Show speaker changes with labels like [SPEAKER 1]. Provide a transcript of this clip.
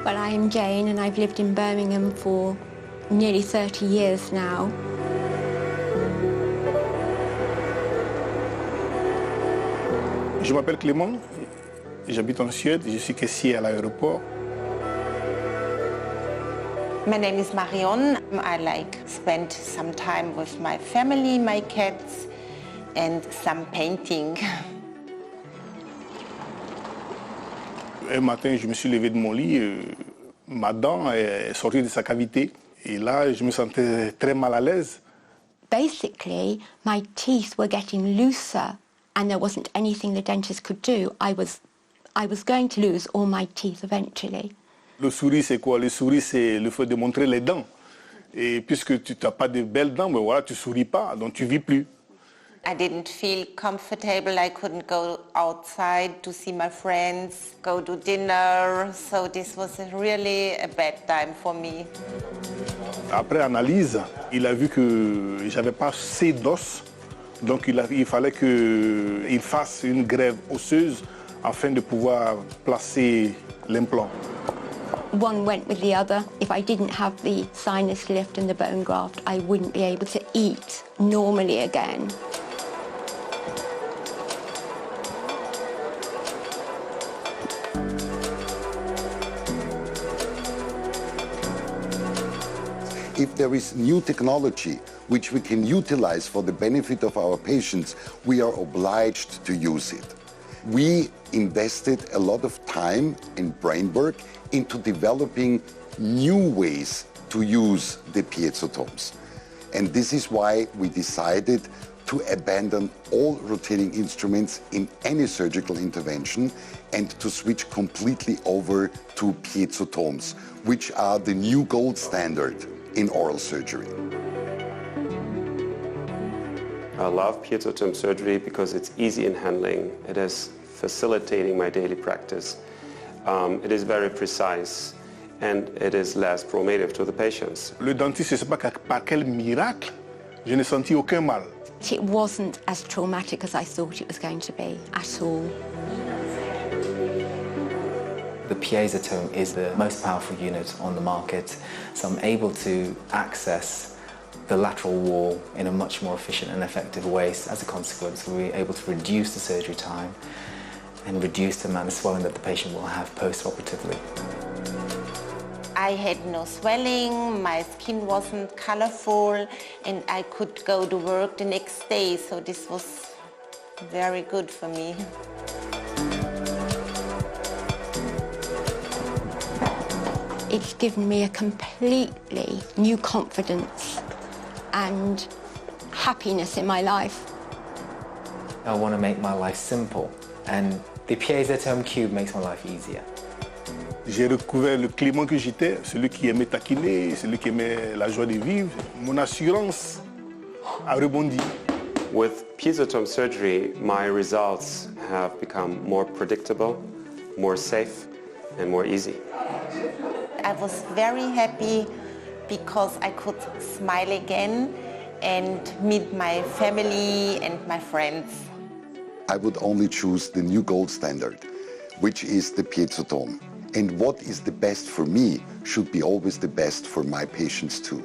[SPEAKER 1] Well, I am Jane and I've lived in Birmingham for nearly 30 years now.
[SPEAKER 2] Je m'appelle Clément, j'habite en Suède, je suis caissier à l'aéroport.
[SPEAKER 3] My name is Marion. I spend some time with my family, my cats, and some painting.
[SPEAKER 2] Un matin, je me suis levé de mon lit, ma dent est sortie de sa cavité. Et là, je me sentais très mal à l'aise.
[SPEAKER 1] Basically, my teeth were getting looser and there wasn't anything the dentist could do. I was going to lose all my teeth eventually.
[SPEAKER 2] Le sourire, c'est quoi? Le sourire, c'est le fait de montrer les dents. Et puisque tu n'as pas de belles dents, ben voilà, tu ne souris pas, donc tu ne vis plus.
[SPEAKER 3] I didn't feel comfortable. I couldn't go outside to see my friends, go to dinner. So this was really a bad time for me.
[SPEAKER 2] Après analyse, il a vu que j'avais pas assez d'os. Donc il fallait qu'il fasse une greffe osseuse afin de pouvoir placer l'implant.
[SPEAKER 1] One went with the other. If I didn't have the sinus lift and the bone graft, I wouldn't be able to eat normally again.
[SPEAKER 4] If there is new technology which we can utilize for the benefit of our patients, we are obliged to use it. We invested a lot of time and brain work into developing new ways to use the piezotomes. And this is why we decided to abandon all rotating instruments in any surgical intervention and to switch completely over to piezotomes, which are the new gold standard in oral surgery.
[SPEAKER 5] I love piezotome surgery because it's easy in handling. It is facilitating my daily practice. It is very precise and it is less traumatic to the patients.
[SPEAKER 2] Le dentiste, je ne sais pas par quel miracle, je n'ai senti aucun mal.
[SPEAKER 1] It wasn't as traumatic as I thought it was going to be at all.
[SPEAKER 6] The piezotome is the most powerful unit on the market, so I'm able to access the lateral wall in a much more efficient and effective way. As a consequence, we're able to reduce the surgery time and reduce the amount of swelling that the patient will have post-operatively.
[SPEAKER 3] I had no swelling, my skin wasn't colorful, and I could go to work the next day, so this was very good for me.
[SPEAKER 1] It's given me a completely new confidence and happiness in my life.
[SPEAKER 6] I want to make my life simple, and the Piezotome Cube makes my life easier.
[SPEAKER 2] J'ai recouvert le Clément que j'étais, celui qui aimait taquiner, celui qui aimait la joie de vivre. Mon assurance a rebondi.
[SPEAKER 5] With piezotome surgery, my results have become more predictable, more safe, and more easy.
[SPEAKER 3] I was very happy because I could smile again and meet my family and my friends.
[SPEAKER 4] I would only choose the new gold standard, which is the piezotome. And what is the best for me should be always the best for my patients too.